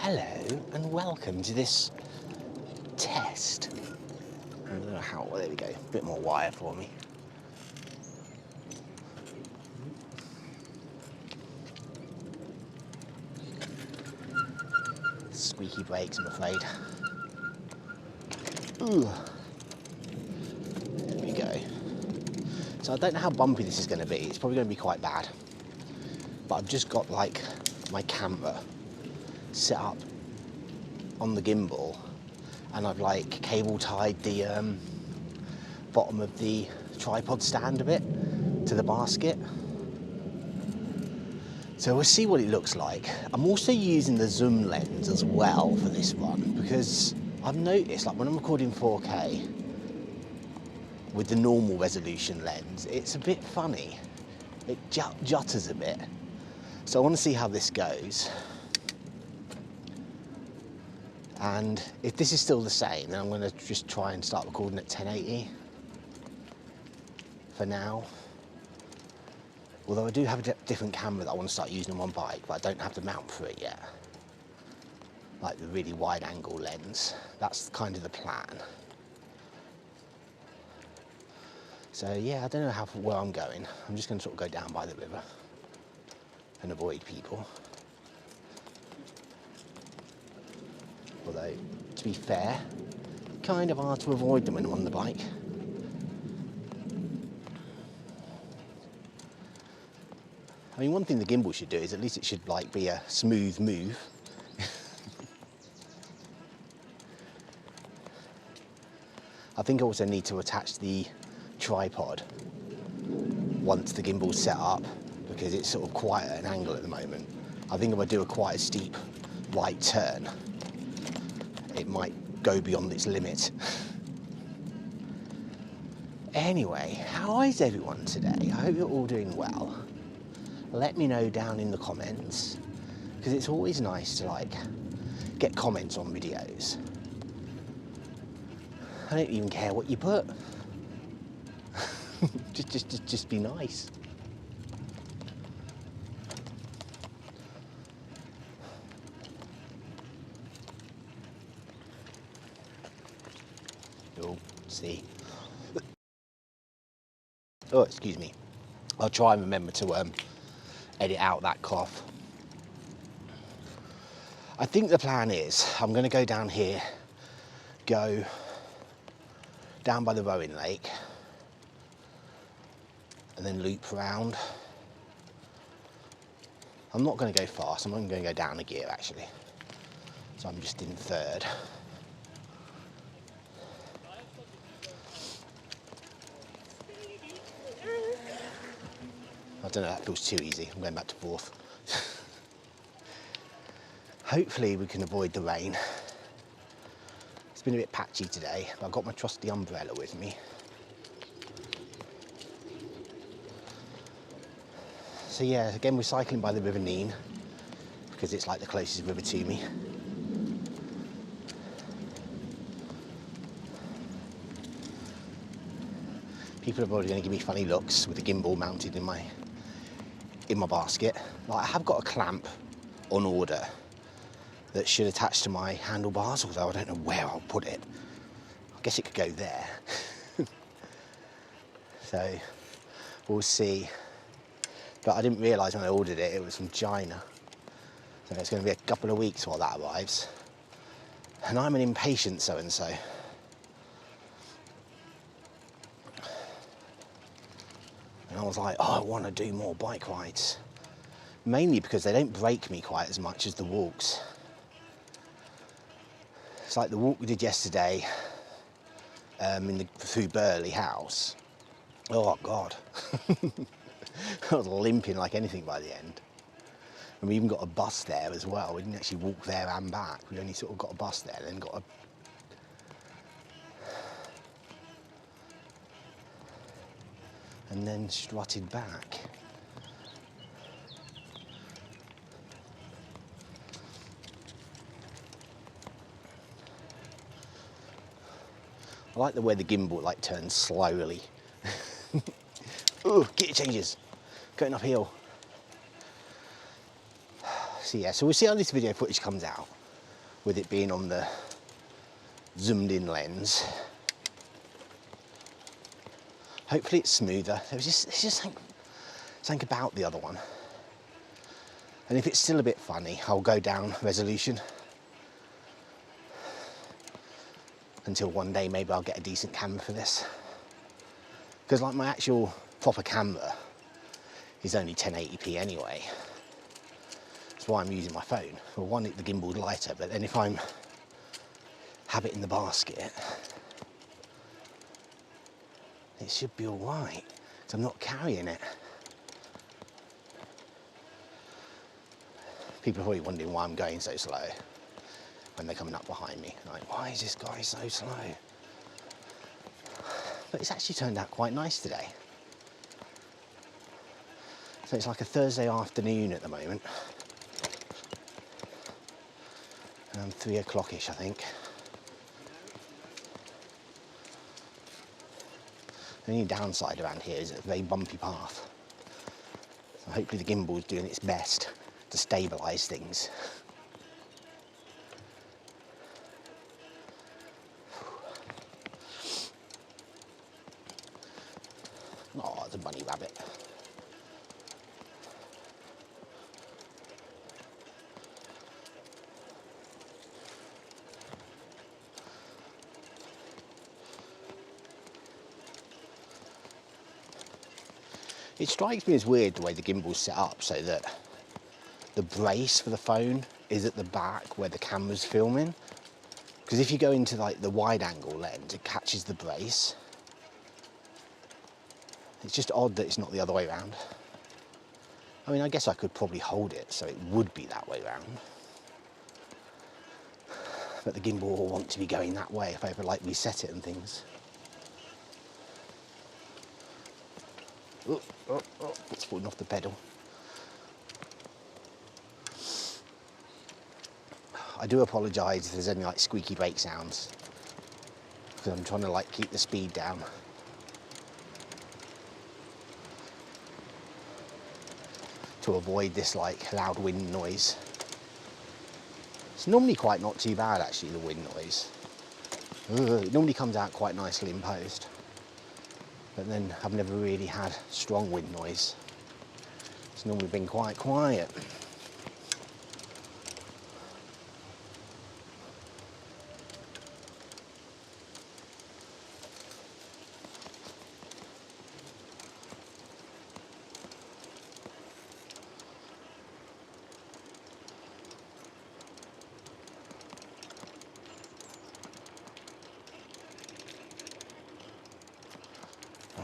Hello and welcome to this test. I don't know how, well, there we go, a bit more wire for me. Squeaky brakes, I'm afraid. Ooh. There we go. So I don't know how bumpy this is going to be. It's probably going to be quite bad. But I've just got like my camera set up on the gimbal, and I've like cable tied the bottom of the tripod stand a bit to the basket. So we'll see what it looks like. I'm also using the zoom lens as well for this one, because I've noticed like when I'm recording 4K with the normal resolution lens, it's a bit funny. It jutters a bit. So I want to see how this goes. And if this is still the same, then I'm going to just try and start recording at 1080 for now. Although I do have a different camera that I want to start using on my bike, but I don't have the mount for it yet. Like the really wide angle lens. That's kind of the plan. So yeah, I don't know where I'm going. I'm just going to sort of go down by the river and avoid people. Although, to be fair, kind of hard to avoid them when I'm on the bike. I mean, one thing the gimbal should do is at least it should like be a smooth move. I think I also need to attach the tripod once the gimbal's set up, because it's sort of quite at an angle at the moment. I think if I do quite a steep right turn, it might go beyond its limit. Anyway, how is everyone today? I hope you're all doing well. Let me know down in the comments, because it's always nice to like get comments on videos. I don't even care what you put. just be nice. You'll see. Oh, excuse me. I'll try and remember to edit out that cough. I think the plan is I'm going to go down here, go down by the rowing lake, and then loop around. I'm not going to go fast, I'm only going to go down a gear actually. So I'm just in third. I don't know, that feels too easy. I'm going back to fourth. Hopefully we can avoid the rain. It's been a bit patchy today, but I've got my trusty umbrella with me. So yeah, again we're cycling by the River Nene, because it's like the closest river to me. People are probably going to give me funny looks with the gimbal mounted in my basket. Like, I have got a clamp on order that should attach to my handlebars, although I don't know where I'll put it. I guess it could go there. So we'll see. But I didn't realise when I ordered it, it was from China. So it's going to be a couple of weeks while that arrives. And I'm an impatient so-and-so. And I was like, oh, I want to do more bike rides. Mainly because they don't break me quite as much as the walks. It's like the walk we did yesterday through Burley House. Oh, God. I was limping like anything by the end. And we even got a bus there as well. We didn't actually walk there and back. We only sort of got a bus there, then got a... and then strutted back. I like the way the gimbal like turns slowly. Ooh, gear changes, going uphill. So yeah, so we'll see how this video footage comes out. with it being on the zoomed in lens. Hopefully it's smoother. It's just something about the other one. And if it's still a bit funny, I'll go down resolution until one day maybe I'll get a decent camera for this. Because like my actual proper camera is only 1080p anyway. That's why I'm using my phone. Well, one, the gimbal's lighter, but then if I'm have it in the basket, it should be all right, because I'm not carrying it. People are probably wondering why I'm going so slow when they're coming up behind me. Like, why is this guy so slow? But it's actually turned out quite nice today. So it's like a Thursday afternoon at the moment. 3 o'clock-ish, I think. The only downside around here is it's a very bumpy path. So hopefully the gimbal's doing its best to stabilise things. Oh, it's a bunny rabbit. It strikes me as weird the way the gimbal's set up so that the brace for the phone is at the back where the camera's filming. Because if you go into like the wide angle lens, it catches the brace. It's just odd that it's not the other way around. I mean, I guess I could probably hold it so it would be that way round. But the gimbal will want to be going that way if I ever like reset it and things. Oh, it's falling off the pedal. I do apologise if there's any like squeaky brake sounds, because I'm trying to like keep the speed down. To avoid this like loud wind noise. It's normally quite not too bad actually, the wind noise. It normally comes out quite nicely in post. But then I've never really had strong wind noise. It's normally been quite quiet.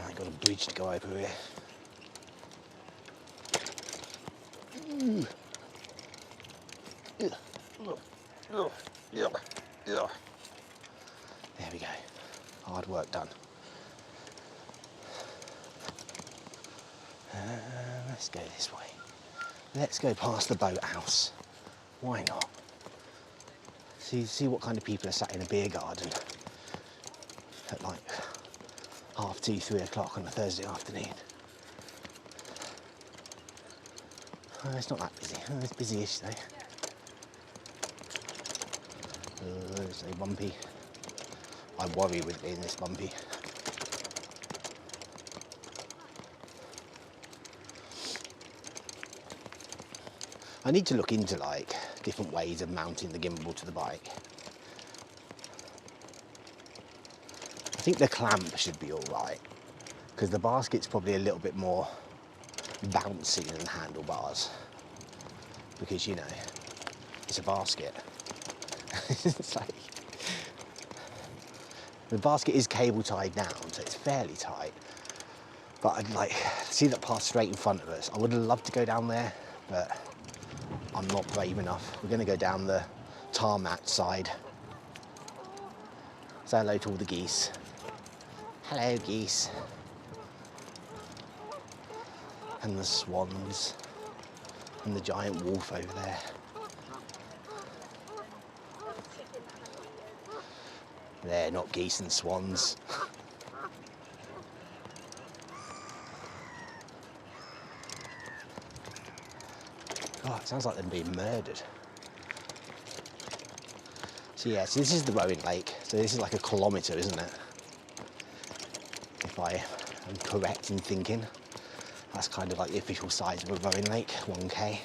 I've got a bridge to go over here. There we go. Hard work done. Let's go this way. Let's go past the boathouse. Why not? See what kind of people are sat in a beer garden at like 2:30, 3 o'clock on a Thursday afternoon. Oh, it's not that busy. Oh, it's busy-ish though. It's so bumpy. I worry with it being this bumpy. I need to look into like different ways of mounting the gimbal to the bike. I think the clamp should be all right, because the basket's probably a little bit more bouncy than the handlebars, because you know, it's a basket. It's like, the basket is cable tied down, so it's fairly tight, but I'd like see that path straight in front of us. I would have loved to go down there, but I'm not brave enough. We're going to go down the tarmac side. Say hello to all the geese. Hello, geese. And the swans. And the giant wolf over there. They're not geese and swans. God, it sounds like they're being murdered. So yeah, so this is the rowing lake. So this is like a kilometre, isn't it? If I am correct in thinking. That's kind of like the official size of a rowing lake, 1K.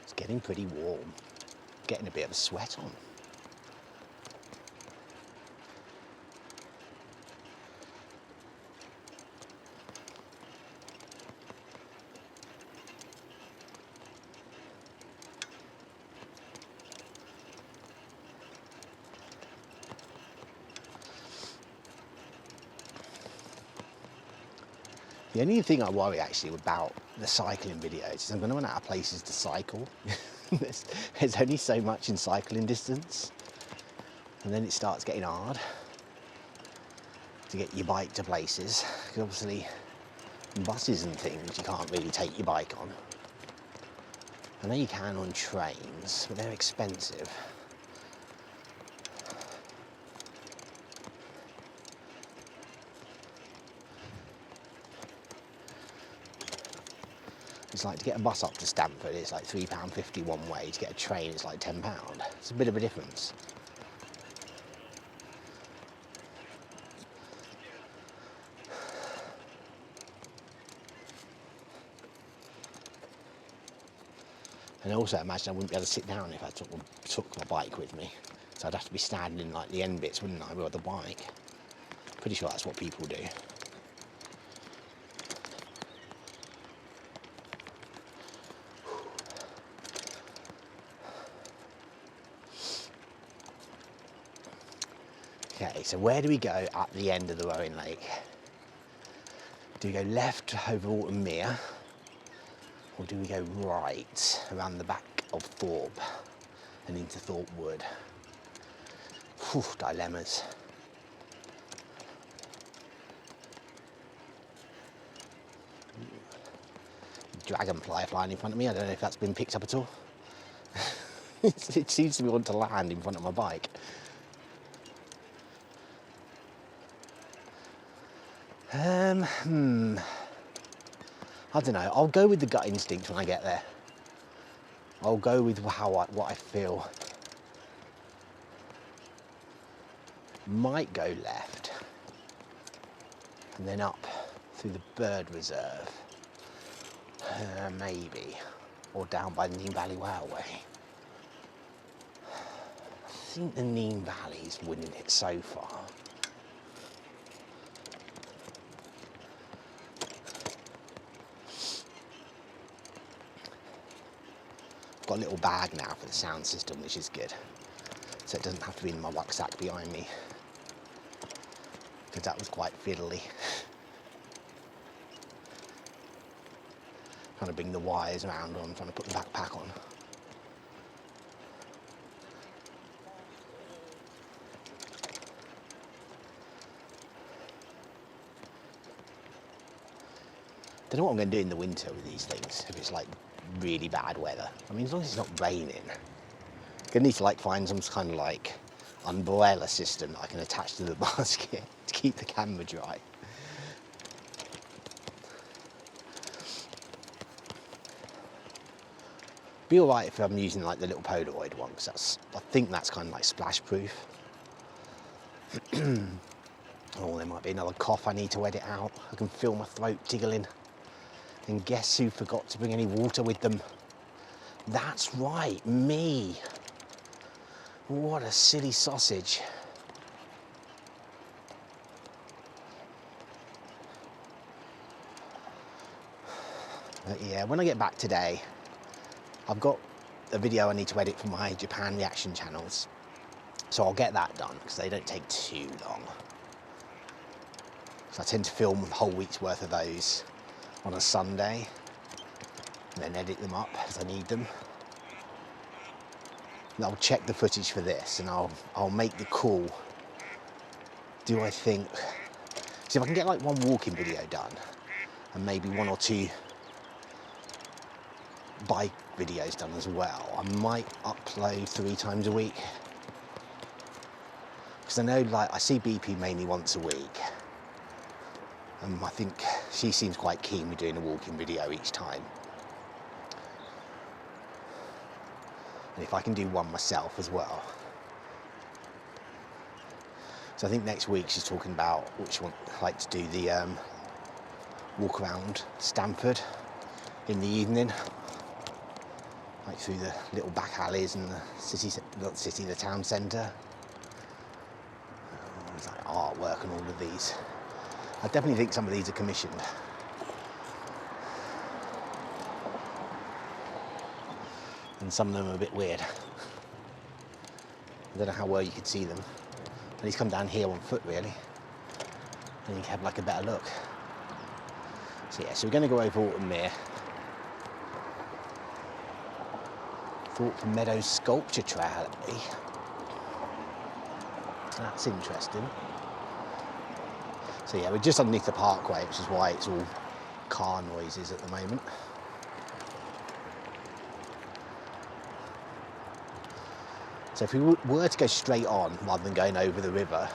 It's getting pretty warm. Getting a bit of a sweat on. The only thing I worry actually about the cycling videos is I'm going to run out of places to cycle. there's only so much in cycling distance, and then it starts getting hard to get your bike to places, because obviously buses and things you can't really take your bike on. I know you can on trains, but they're expensive. It's like to get a bus up to Stamford, it's like £3.50 one way. To get a train, it's like £10. It's a bit of a difference. And also imagine I wouldn't be able to sit down if I took my bike with me. So I'd have to be standing in like the end bits, wouldn't I, with the bike? Pretty sure that's what people do. Okay, so where do we go at the end of the rowing lake? Do we go left over Alton Mere, or do we go right around the back of Thorpe and into Thorpe Wood? Whew, dilemmas. Dragonfly flying in front of me, I don't know if that's been picked up at all. It seems to want to land in front of my bike. I don't know, I'll go with the gut instinct when I get there. I'll go with what I feel. Might go left and then up through the bird reserve, maybe, or down by the Nene Valley Railway. I think the Nene Valley's winning it so far. Got a little bag now for the sound system, which is good. So it doesn't have to be in my rucksack behind me, because that was quite fiddly. Trying to bring the wires around on, trying to put the backpack on. Don't know what I'm going to do in the winter with these things, if it's like really bad weather. I mean, as long as it's not raining. I'm going to need to like find some kind of like umbrella system that I can attach to the basket to keep the camera dry. Be alright if I'm using like the little Polaroid one, because I think that's kind of like splash proof. Oh, there might be another cough I need to edit out. I can feel my throat tickling. And guess who forgot to bring any water with them? That's right, me. What a silly sausage. But yeah, when I get back today, I've got a video I need to edit for my Japan reaction channels. So I'll get that done, because they don't take too long. So I tend to film a whole week's worth of those on a Sunday, and then edit them up as I need them. And I'll check the footage for this, and I'll make the call. Do I think... So if I can get like one walking video done, and maybe one or two bike videos done as well, I might upload 3 times a week. Because I know, like, I see BP mainly once a week. And I think she seems quite keen with doing a walking video each time. And if I can do one myself as well. So I think next week she's talking about what she wants, like, to do the walk around Stamford in the evening, like through the little back alleys and the city, not the city, the town centre. There's like artwork and all of these. I definitely think some of these are commissioned. And some of them are a bit weird. I don't know how well you could see them. At least come down here on foot, really, and you can have like a better look. So yeah, so we're going to go over Autumn Mere. Thought for Meadows Sculpture Trail. That's interesting. So yeah, we're just underneath the parkway, which is why it's all car noises at the moment. So if we were to go straight on, rather than going over the river,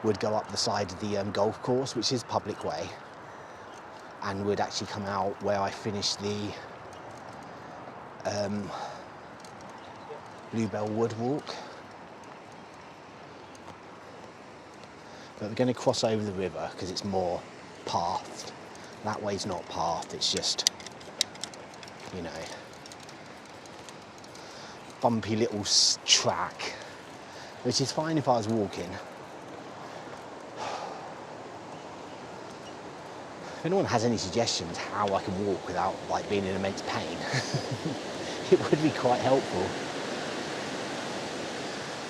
we'd go up the side of the golf course, which is public way, and would actually come out where I finished the Bluebell Wood walk. But we're going to cross over the river because it's more pathed. That way's not pathed, it's just, you know, bumpy little track, which is fine if I was walking. If anyone has any suggestions how I can walk without like being in immense pain, it would be quite helpful.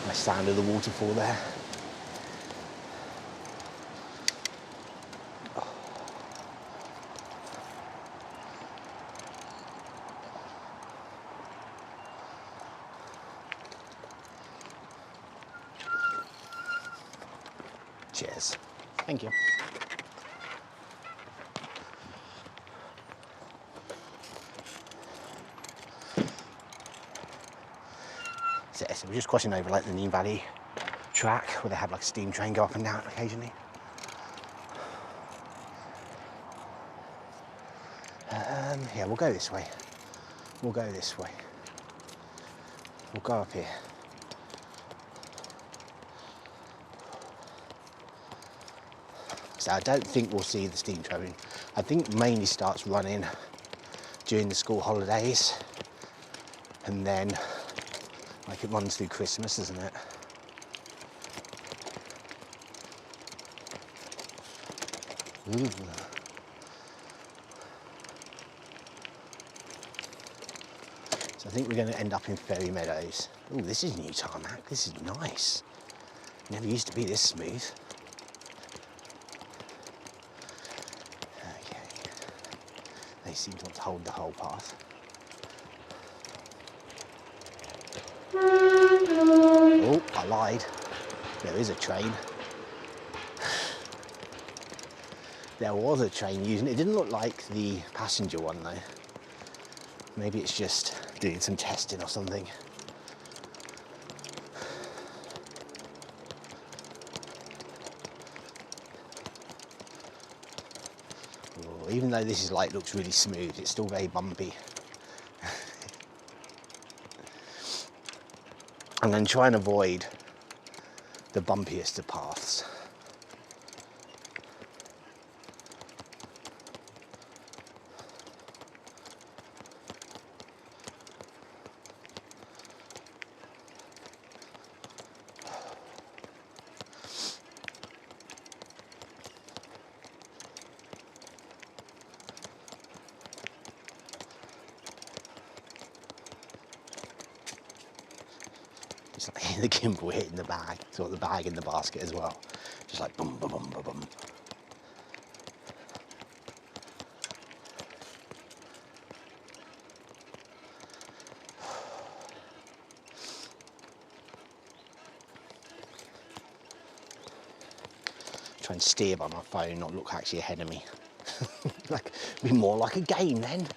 Nice sound of the waterfall there. Cheers. Thank you. So we're just crossing over like the New Valley track where they have like a steam train go up and down occasionally. Yeah, we'll go this way. We'll go this way. We'll go up here. So I don't think we'll see the steam train. I think it mainly starts running during the school holidays, and then like it runs through Christmas, doesn't it? Ooh. So I think we're going to end up in Ferry Meadows. Oh, this is new tarmac. This is nice. Never used to be this smooth. They seem to want to hold the whole path. Oh, I lied. There is a train. There was a train using it. It didn't look like the passenger one though. Maybe it's just doing some testing or something. Even though this is like looks really smooth, it's still very bumpy. And then try and avoid the bumpiest of paths. It's like the Gimble hitting the bag, so the bag in the basket as well. Just like boom, boom, boom, boom, boom. Try and steer by my phone, not look actually ahead of me. Like, be more like a game then.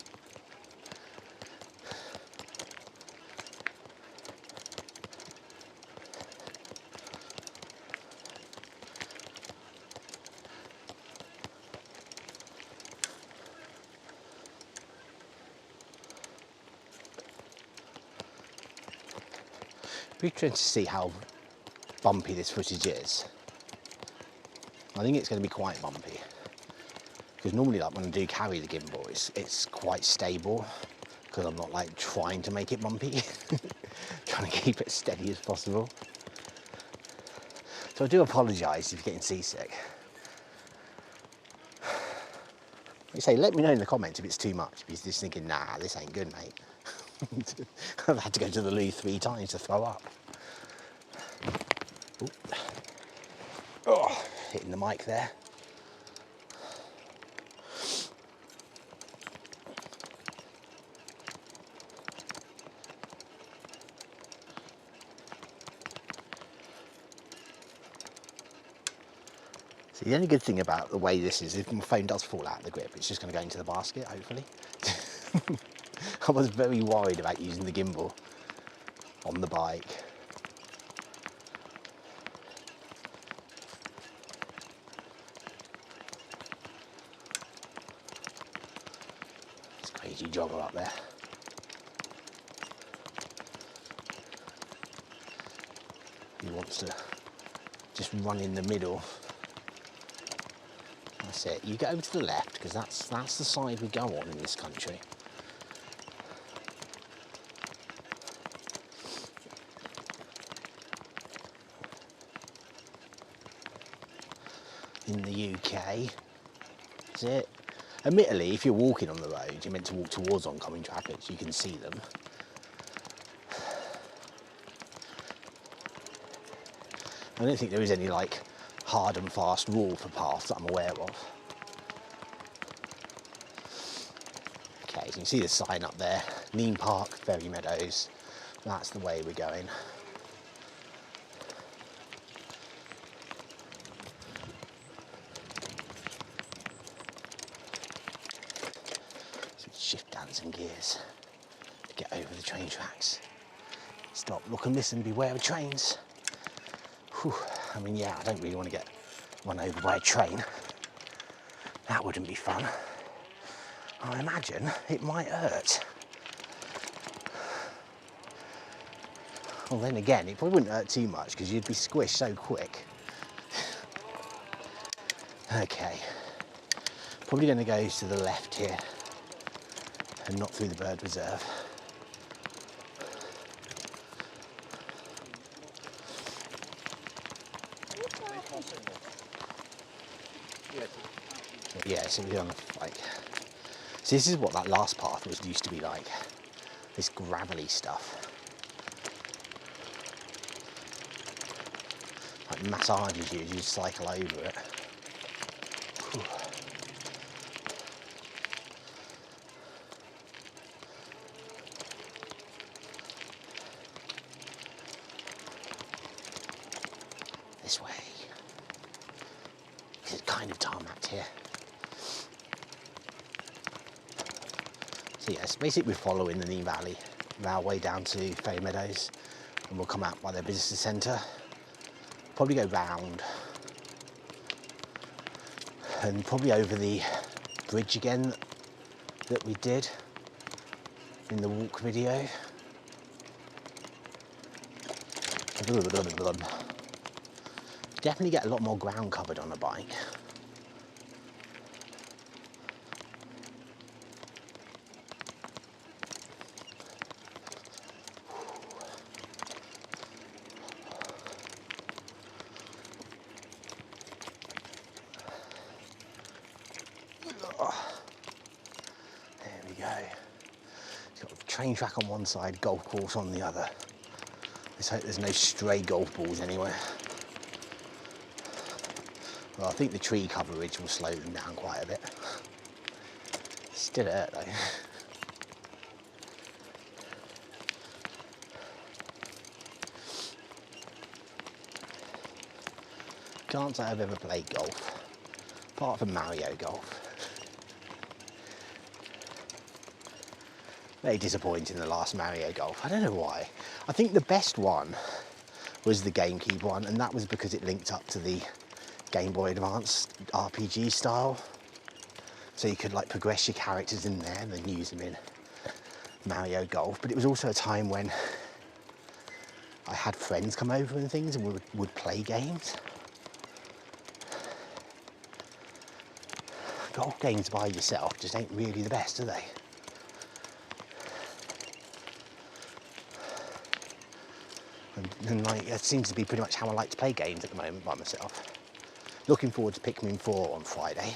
Be interesting to see how bumpy this footage is. I think it's going to be quite bumpy. Because normally, like when I do carry the gimbal, it's quite stable. Because I'm not like trying to make it bumpy. Trying to keep it steady as possible. So I do apologise if you're getting seasick. Like I say, let me know in the comments if it's too much. If you're just thinking, nah, this ain't good, mate. I've had to go to the loo 3 times to throw up. Ooh. Oh, hitting the mic there. So the only good thing about the way this is, if my phone does fall out of the grip, it's just going to go into the basket, hopefully. I was very worried about using the gimbal on the bike. It's a crazy jogger up there. He wants to just run in the middle. That's it. You get over to the left, because that's the side we go on in this country. In the UK, that's it. Admittedly, if you're walking on the road, you're meant to walk towards oncoming traffic so you can see them. I don't think there is any like hard and fast rule for paths that I'm aware of. Okay, so you can see the sign up there, Neem Park, Ferry, Meadows. That's the way we're going. So shift down some gears to get over the train tracks. Stop, look and listen, beware of trains. Whew. I mean, yeah, I don't really want to get run over by a train. That wouldn't be fun. I imagine it might hurt. Well, then again, it probably wouldn't hurt too much because you'd be squished so quick. Okay, probably going to go to the left here and not through the bird reserve. Yeah, so we're on like, so this is what that last path was used to be like, this gravelly stuff. Like massages you as you cycle over it. Whew. This way. It's kind of tarmacked here. So yes, basically we're following the Neem Valley Railway down to Ferry Meadows, and we'll come out by the business centre. Probably go round and probably over the bridge again that we did in the walk video. Definitely get a lot more ground covered on a bike. There we go. It's got a train track on one side, golf course on the other. Let's hope there's no stray golf balls anywhere. Well, I think the tree coverage will slow them down quite a bit. Still hurt though. Can't say I've ever played golf, apart from Mario Golf. Very disappointing, the last Mario Golf. I don't know why. I think the best one was the GameCube one, and that was because it linked up to the Game Boy Advance RPG style. So you could like progress your characters in there and then use them in Mario Golf. But it was also a time when I had friends come over and things and would play games. Golf games by yourself just ain't really the best, are they? And like, that seems to be pretty much how I like to play games at the moment by myself. Looking forward to Pikmin 4 on Friday.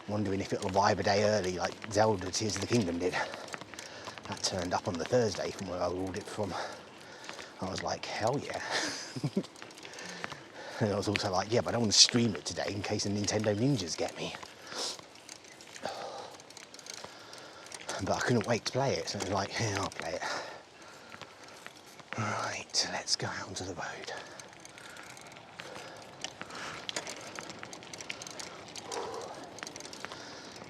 Wondering if it'll arrive a day early like Zelda Tears of the Kingdom did. That turned up on the Thursday from where I ordered it from. I was like, hell yeah. And I was also like, yeah, but I don't want to stream it today in case the Nintendo Ninjas get me. But I couldn't wait to play it, so I was like, yeah, I'll play it. Right, let's go out onto the road.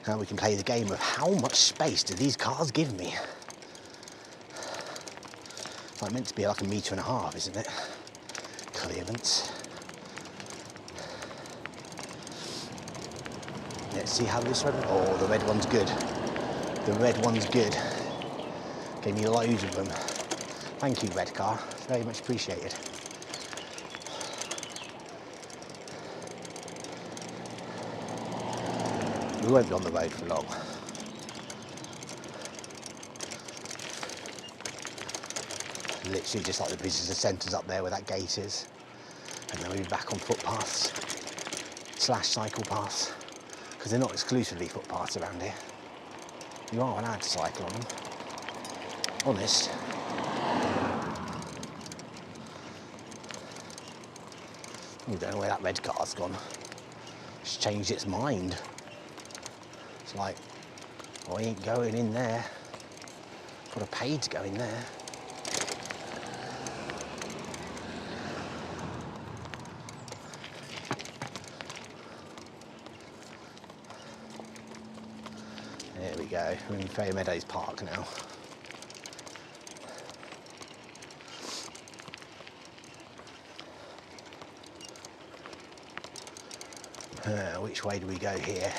Now we can play the game of how much space do these cars give me? It's like meant to be like 1.5 meters, isn't it? Clearance. Let's see how this one... Oh, the red one's good. The red one's good. Gave me loads of them. Thank you, red car. It's very much appreciated. We won't be on the road for long. Literally just like the visitor centres up there where that gate is. And then we'll be back on footpaths / cycle paths. Because they're not exclusively footpaths around here. You are allowed to cycle on them. Honest. I don't know where that red car's gone. It's changed its mind. It's like, oh, I ain't going in there. Got to pay to go in there. There we go, we're in Ferry Meadows Park now. Which way do we go here?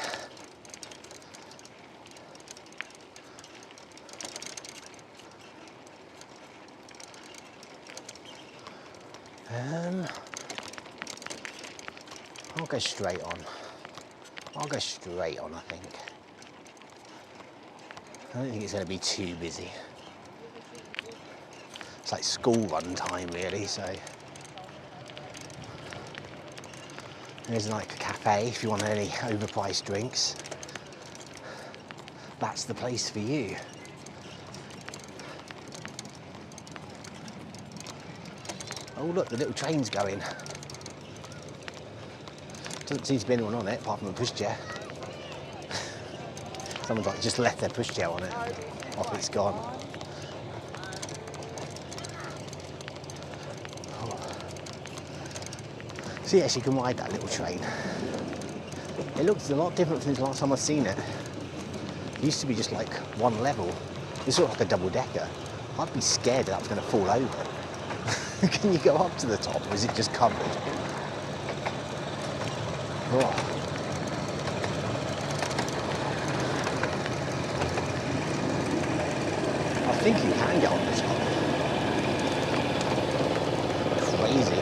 I'll go straight on. I'll go straight on, I think. I don't think it's going to be too busy. It's like school run time, really, so. There's like a cafe if you want any overpriced drinks. That's the place for you. Oh look, the little train's going. Doesn't seem to be anyone on it apart from a pushchair. Someone's like just left their pushchair on it. Off it's gone. So yes, you can ride that little train. It looks a lot different from the last time I've seen it. It used to be just like one level. It's sort of like a double decker. I'd be scared that was going to fall over. Can you go up to the top or is it just covered? Oh. I think you can get on the top. Crazy.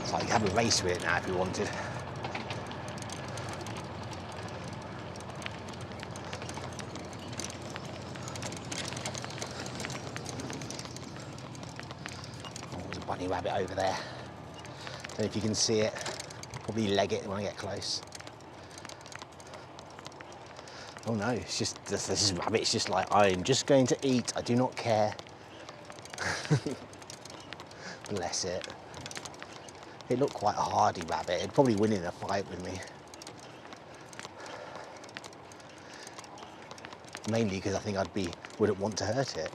It's like you have a race with it now if you wanted. Oh, there's a bunny rabbit over there. Don't know if you can see it. Probably leg it when I get close. Oh no, it's just this rabbit's just like, I am just going to eat. I do not care. Bless it. It looked quite a hardy rabbit. It'd probably win in a fight with me. Mainly because I think wouldn't want to hurt it.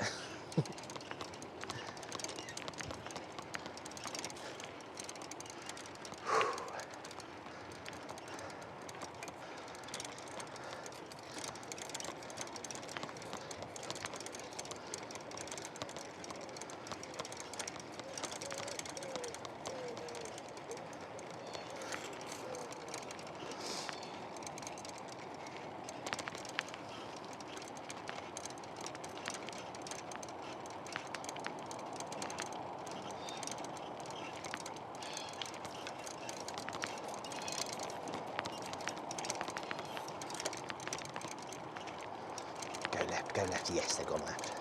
go left? Yes, they've gone left.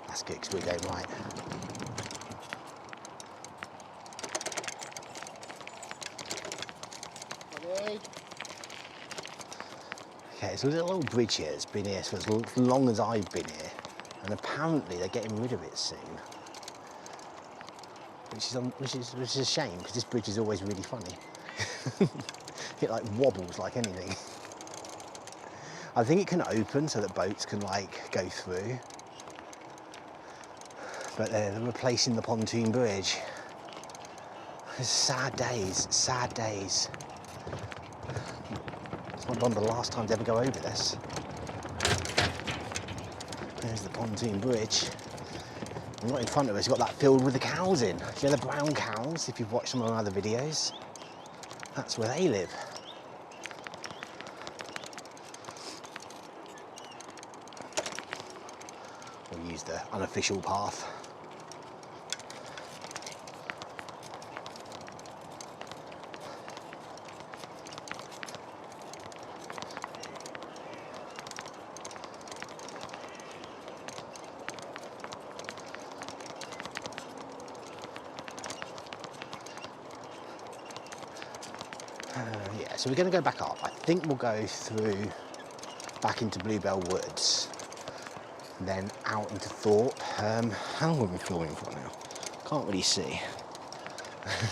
That's good, because we're going right. Okay, it's a little old bridge here. It's been here for as long as I've been here, and apparently they're getting rid of it soon, which is a shame, because this bridge is always really funny. It like wobbles like anything. I think it can open so that boats can like go through, but they're replacing the pontoon bridge. It's sad days, sad days. It's not one of the last times I ever go over this. There's the pontoon bridge. And right in front of us, got that field with the cows in. You know the brown cows, if you've watched some of my other videos? That's where they live. We'll use the unofficial path. Yeah, so we're going to go back up. I think we'll go through back into Bluebell Woods, then out into Thorpe. How long are we filming for now? Can't really see.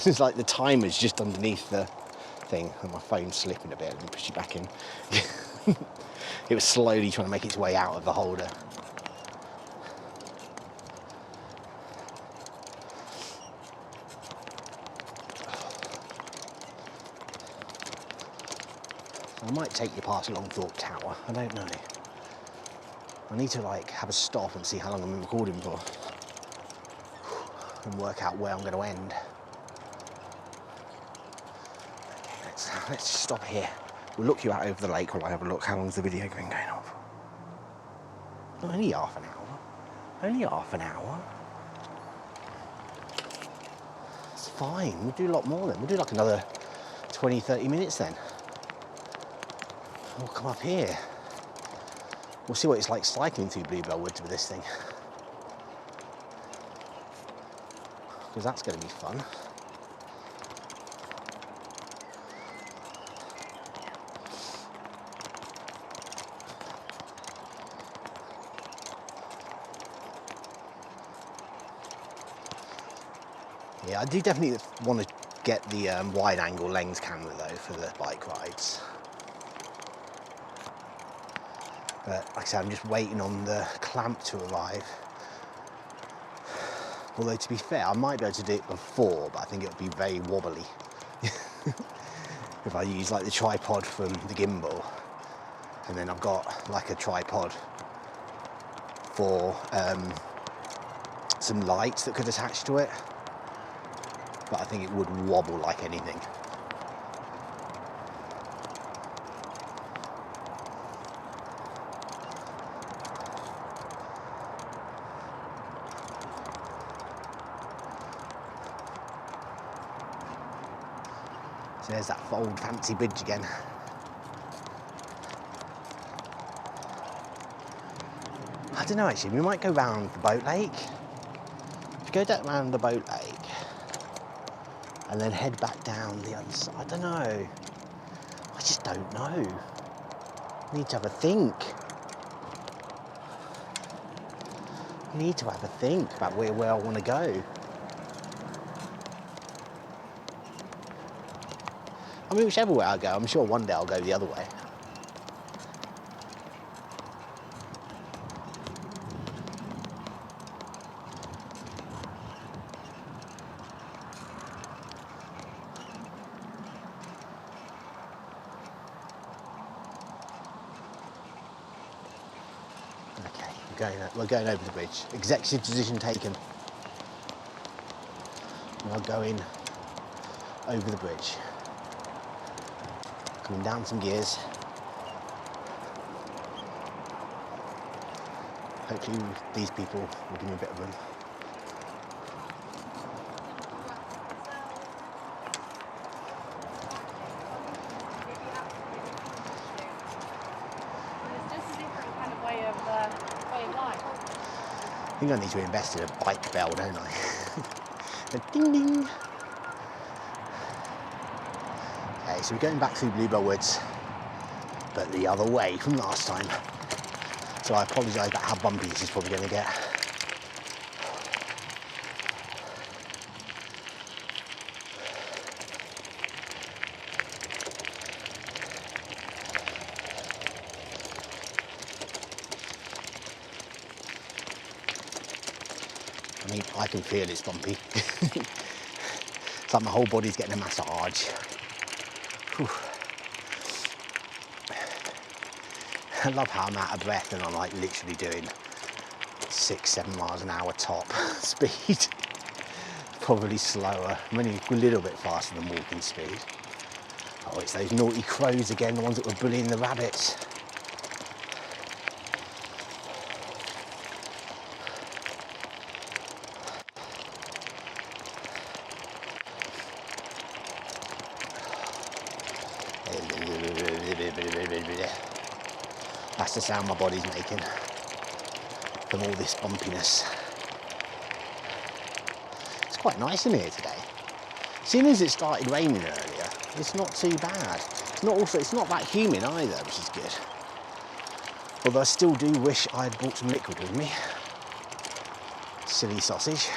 It's like the timer's just underneath the thing, and my phone's slipping a bit. Let me push it back in. It was slowly trying to make its way out of the holder. I might take you past Longthorpe Tower, I don't know. I need to like have a stop and see how long I'm recording for and work out where I'm going to end. Okay, let's stop here. We'll look you out over the lake while I have a look. How long's the video going on for? Oh, only half an hour. Only half an hour. It's fine. We'll do a lot more then. We'll do like another 20, 30 minutes then. We'll come up here. We'll see what it's like cycling through Bluebell Woods with this thing. Because that's going to be fun. Yeah, I do definitely want to get the wide angle lens camera though for the bike rides. But like I said, I'm just waiting on the clamp to arrive. Although to be fair, I might be able to do it before, but I think it would be very wobbly. If I use like the tripod from the Gimble, and then I've got like a tripod for some lights that could attach to it. But I think it would wobble like anything. So there's that old fancy bridge again. I don't know actually, we might go round the boat lake. If we go down round the boat lake and then head back down the other side, I don't know. I just don't know. I need to have a think. I need to have a think about where I want to go. I mean, whichever way I go, I'm sure one day I'll go the other way. Okay, we're going over the bridge. Executive decision taken. We are going over the bridge. Coming down some gears. Hopefully these people will give me a bit of room. It's just a different kind of way of I think I need to invest in a bike bell, don't I? A ding ding. Okay, so we're going back through Bluebell Woods, but the other way from last time. So I apologise about how bumpy this is probably going to get. I mean, I can feel it's bumpy. It's like my whole body's getting a massage. Whew. I love how I'm out of breath and I'm like literally doing 6-7 miles an hour top speed. Probably slower. I'm only a little bit faster than walking speed. Oh, it's those naughty crows again, the ones that were bullying the rabbits. That's the sound my body's making from all this bumpiness. It's quite nice in here today. Seeing as it started raining earlier, it's not too bad. It's not that humid either, which is good. Although I still do wish I had brought some liquid with me. Silly sausage.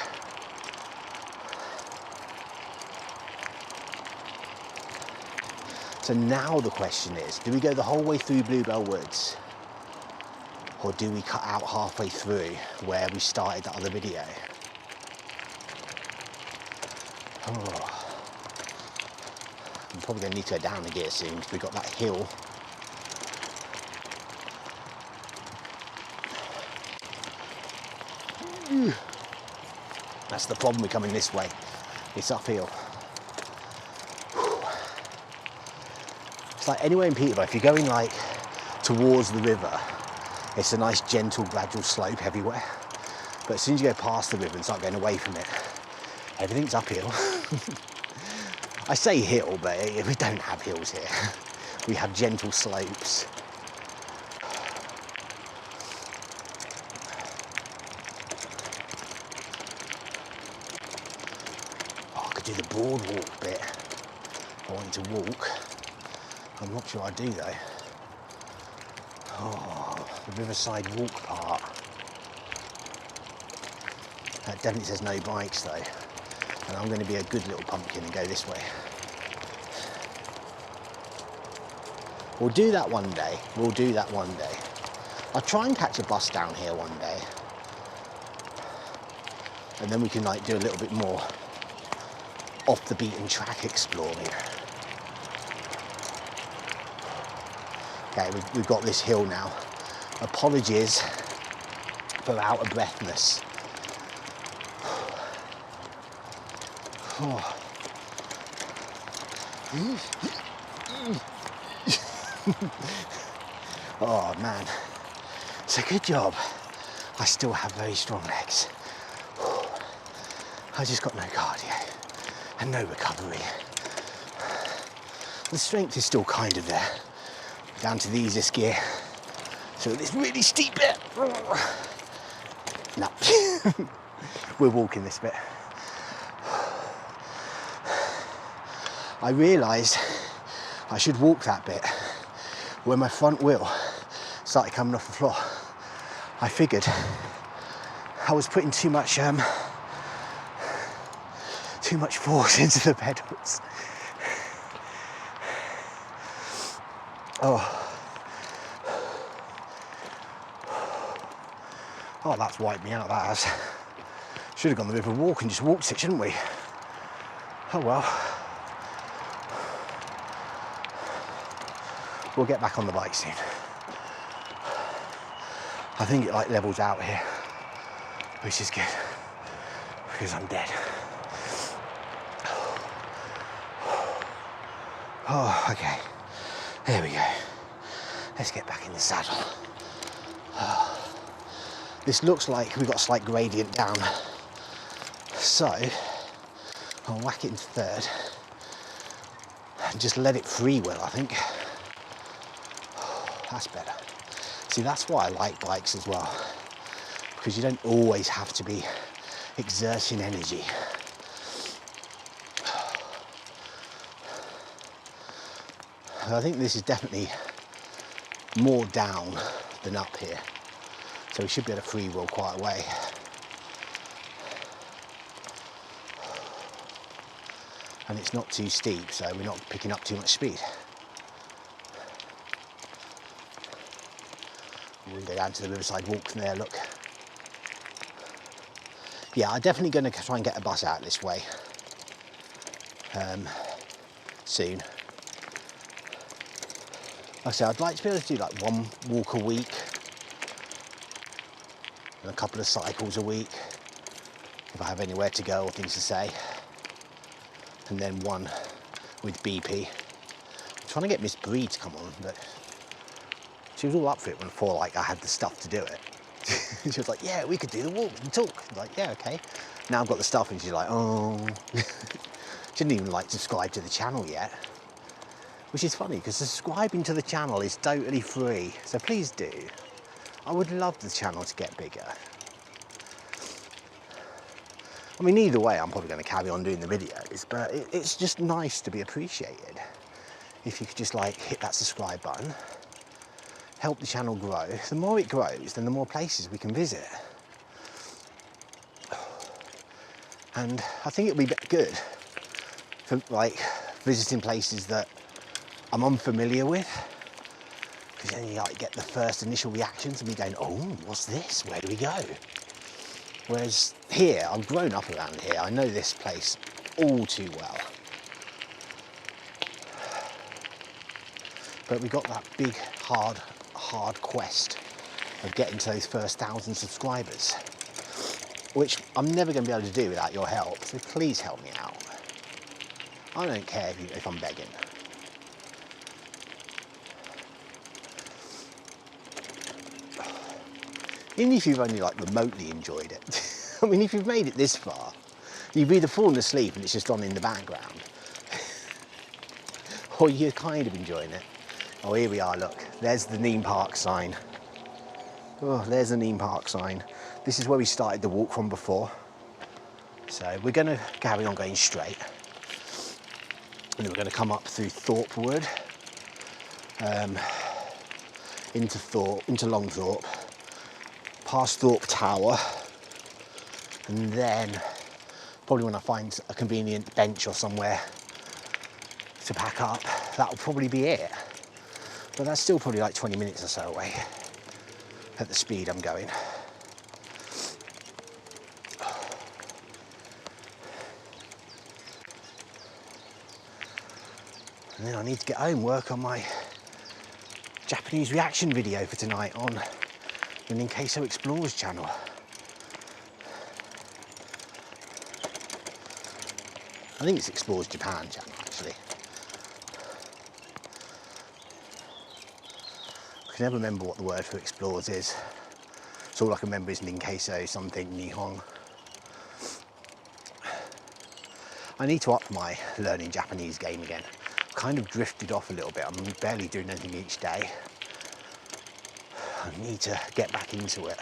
So now the question is, do we go the whole way through Bluebell Woods? Or do we cut out halfway through where we started that other video? Oh. I'm probably going to need to go down a gear soon because we've got that hill. That's the problem with coming this way. It's uphill. It's like anywhere in Peterborough, if you're going like towards the river, it's a nice gentle gradual slope everywhere. But as soon as you go past the river and start going away from it, everything's uphill. I say hill, but we don't have hills here. We have gentle slopes. Oh, I could do the boardwalk bit. I want to walk. I'm not sure I do though. Oh, the Riverside Walk part. That definitely says no bikes though. And I'm going to be a good little pumpkin and go this way. We'll do that one day. We'll do that one day. I'll try and catch a bus down here one day. And then we can like do a little bit more off the beaten track exploring. Okay, we've got this hill now. Apologies for out of breathness. Oh. Oh man, it's a good job. I still have very strong legs. I just got no cardio and no recovery. The strength is still kind of there. Down to the easiest gear. So this really steep bit. No, we're walking this bit. I realised I should walk that bit when my front wheel started coming off the floor. I figured I was putting too much force into the pedals. Oh, that's wiped me out, that has. Should have gone the river walk and just walked it, shouldn't we? Oh well. We'll get back on the bike soon. I think it like levels out here, which is good, because I'm dead. Oh, okay. There we go. Let's get back in the saddle. This looks like we've got a slight gradient down. So, I'll whack it into third and just let it free wheel, I think. That's better. See, that's why I like bikes as well, because you don't always have to be exerting energy. I think this is definitely more down than up here, so we should be able to free wheel quite a way. And it's not too steep, so we're not picking up too much speed. We can go down to the Riverside Walk from there, look. Yeah, I'm definitely going to try and get a bus out this way soon. Like I say, I'd like to be able to do like one walk a week and a couple of cycles a week if I have anywhere to go or things to say, and then one with BP. I'm trying to get Miss Bree to come on, but she was all up for it before like I had the stuff to do it. She was like, yeah, we could do the walk and talk. I'm like, yeah, okay. Now I've got the stuff and she's like, oh. She didn't even like subscribe to the channel yet. Which is funny because subscribing to the channel is totally free. So please do. I would love the channel to get bigger. I mean, either way, I'm probably going to carry on doing the videos, but it's just nice to be appreciated. If you could just like hit that subscribe button, help the channel grow. The more it grows, then the more places we can visit. And I think it'll be good for like visiting places that I'm unfamiliar with, because then you like get the first initial reactions and be going, oh, what's this? Where do we go? Whereas here, I've grown up around here. I know this place all too well. But we got that big, hard quest of getting to those first 1,000 subscribers, which I'm never going to be able to do without your help. So please help me out. I don't care if I'm begging. Even if you've only like remotely enjoyed it. I mean, if you've made it this far, you've either fallen asleep and it's just on in the background, or you're kind of enjoying it. Oh, here we are, look. There's the Neem Park sign. Oh, there's the Neem Park sign. This is where we started the walk from before. So we're going to carry on going straight. And then we're going to come up through Thorpe Wood, into Longthorpe, past Thorpe Tower, and then probably when I find a convenient bench or somewhere to pack up, that'll probably be it. But that's still probably like 20 minutes or so away at the speed I'm going. And then I need to get home, work on my Japanese reaction video for tonight on the Ninqueso Explores channel. I think it's Explores Japan channel, actually. I can never remember what the word for Explores is. So all I can remember is Ninqueso something Nihon. I need to up my learning Japanese game again. Kind of drifted off a little bit. I'm barely doing anything each day. I need to get back into it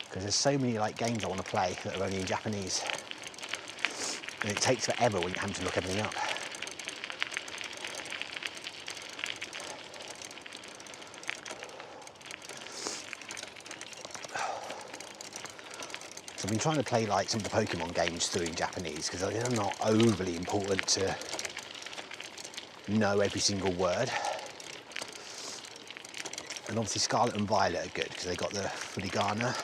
because there's so many like games I want to play that are only in Japanese, and it takes forever when you have to look everything up. So I've been trying to play like some of the Pokemon games through in Japanese because they're not overly important to know every single word. And obviously Scarlet and Violet are good because they got the furigana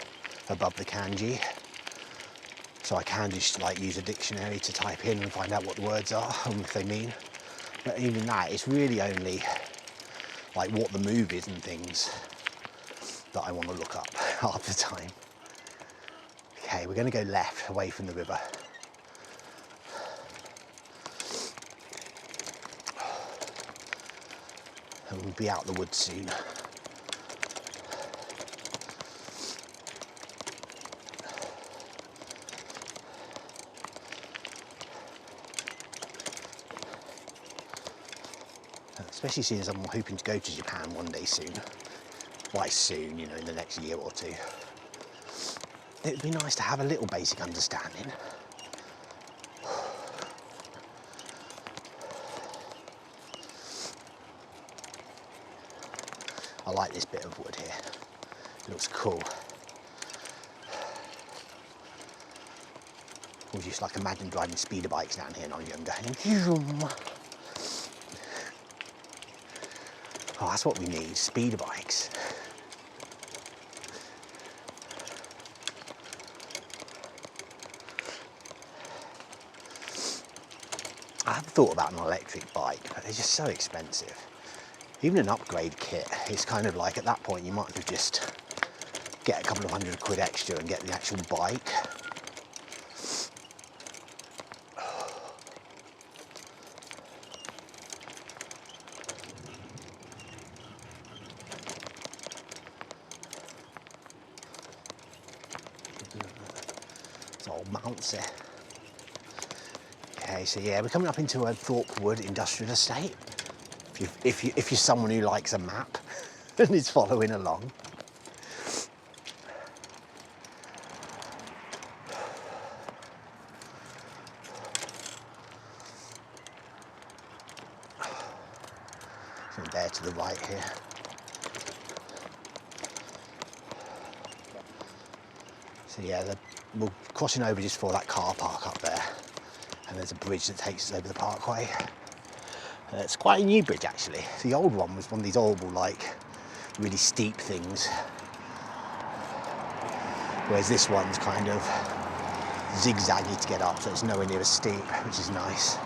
above the kanji. So I can just like use a dictionary to type in and find out what the words are and if they mean. But even that, it's really only like what the move is and things that I want to look up half the time. Okay, we're going to go left away from the river. And we'll be out the woods soon. Especially seeing as I'm hoping to go to Japan one day soon. Why soon, you know, in the next year or two. it'd be nice to have a little basic understanding. I like this bit of wood here. It looks cool. I just like imagine driving speeder bikes down here when I was younger. Oh, that's what we need, speeder bikes. I have thought about an electric bike, but they're just so expensive. Even an upgrade kit, it's kind of like at that point you might as well just get a couple of £100 extra and get the actual bike. It's old mounts there. Okay, so yeah, we're coming up into a Thorpe Wood industrial estate. If you're someone who likes a map and is following along. So there to the right here. So yeah, we're crossing over just for that car park up there, and there's a bridge that takes us over the parkway. It's quite a new bridge actually. The old one was one of these horrible, like, really steep things, whereas this one's kind of zigzaggy to get up, so it's nowhere near as steep, which is nice.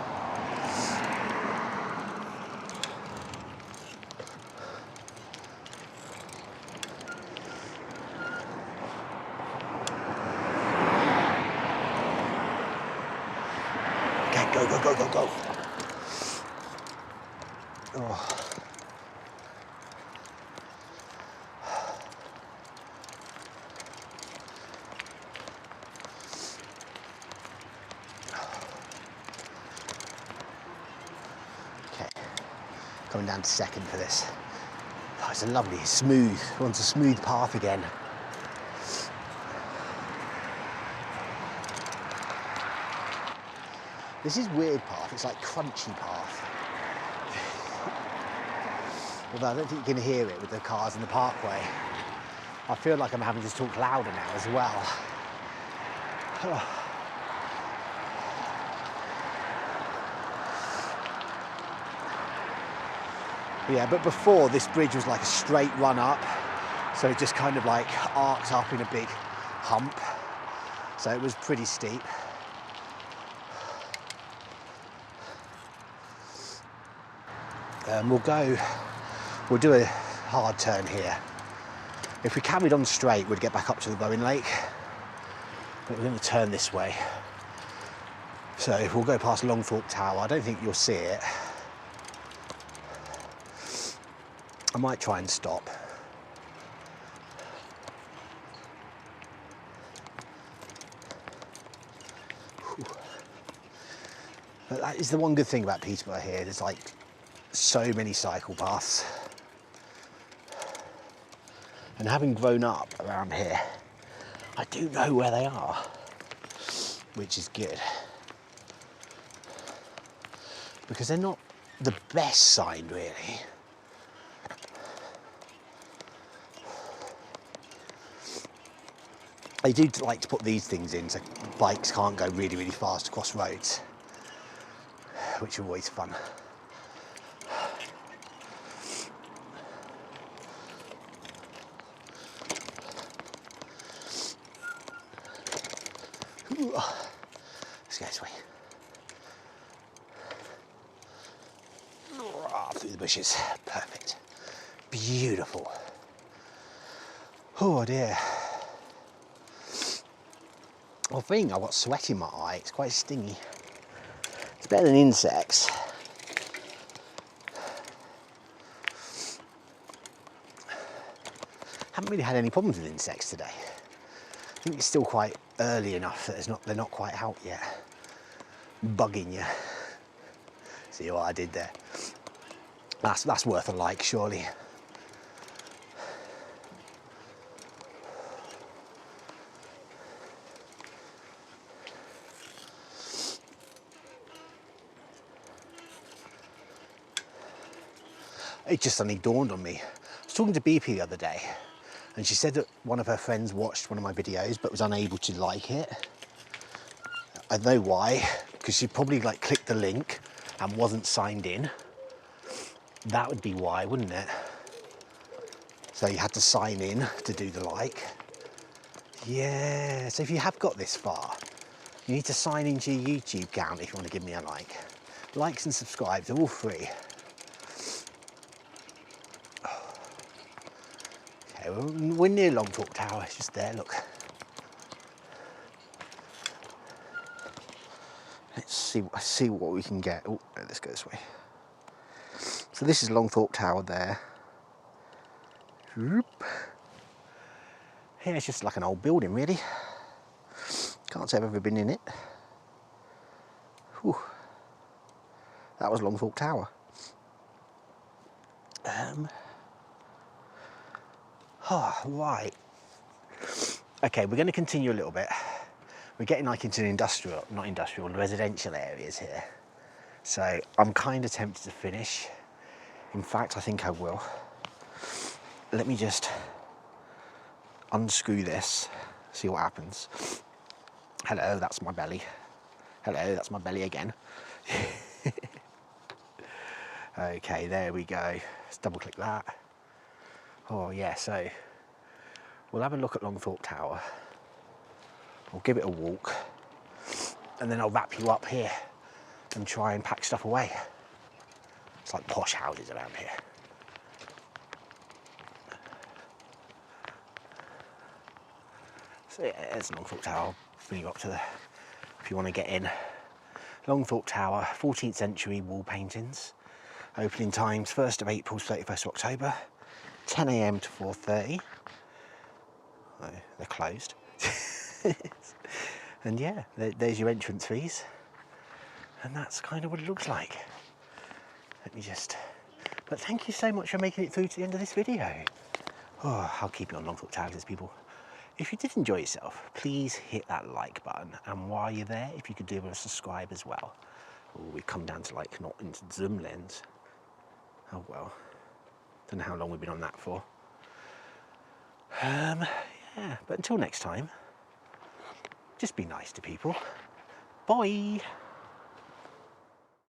Okay, go, go, go, go, go. Oh. Coming down to second for this. Oh, it's a lovely, smooth, wants a smooth path again. This is weird path, it's like crunchy path. Although I don't think you can hear it with the cars in the parkway. I feel like I'm having to talk louder now as well. Oh. Yeah, but before this bridge was like a straight run up, so it just kind of like arcs up in a big hump. So it was pretty steep. We'll do a hard turn here. If we carried on straight, we'd get back up to the Bowen Lake, but we're going to turn this way. So if we'll go past Longthorpe Tower, I don't think you'll see it. I might try and stop. But that is the one good thing about Peterborough here. There's like so many cycle paths. And having grown up around here, I do know where they are, which is good. Because they're not the best signed, really. They do like to put these things in so bikes can't go really, really fast across roads, which are always fun. Let's go this way. Through the bushes. Perfect. Beautiful. Oh dear. I think I've got sweat in my eye. It's quite stingy. It's better than insects. Haven't really had any problems with insects today. I think it's still quite early enough that they're not quite out yet. Bugging you. See what I did there? That's worth a like, surely. It just suddenly dawned on me. I was talking to BP the other day, and she said that one of her friends watched one of my videos but was unable to like it. I know why, because she probably like clicked the link and wasn't signed in. That would be why, wouldn't it? So you had to sign in to do the like. Yeah, so if you have got this far, you need to sign into your YouTube account if you want to give me a like. Likes and subscribes are all free. Okay, we're near Longthorpe Tower, it's just there, look. Let's see what we can get. Oh, let's go this way. So this is Longthorpe Tower there. Yeah, it's just like an old building, really. Can't say I've ever been in it. Whew. That was Longthorpe Tower. Right. Okay, we're going to continue a little bit. We're getting like into the residential areas here. So I'm kind of tempted to finish. In fact, I think I will. Let me just unscrew this, see what happens. Hello, that's my belly. Hello, that's my belly again. Okay, there we go. Let's double click that. Oh yeah, so we'll have a look at Longthorpe Tower. We'll give it a walk, and then I'll wrap you up here and try and pack stuff away. It's like posh houses around here. So yeah, there's Longthorpe Tower. I'll bring you up to the, if you want to get in. Longthorpe Tower, 14th century wall paintings. Opening times 1st of April to 31st of October, 10 AM to 4:30. Oh, they're closed. And yeah, there's your entrance fees. And that's kind of what it looks like. Let me just, but thank you so much for making it through to the end of this video. Oh, I'll keep you on Longthorpe Tower, people. If you did enjoy yourself, please hit that like button. And while you're there, if you could do a subscribe as well. Oh, we've come down to like not into zoom lens. Oh well, don't know how long we've been on that for. Yeah, but until next time, just be nice to people. Bye.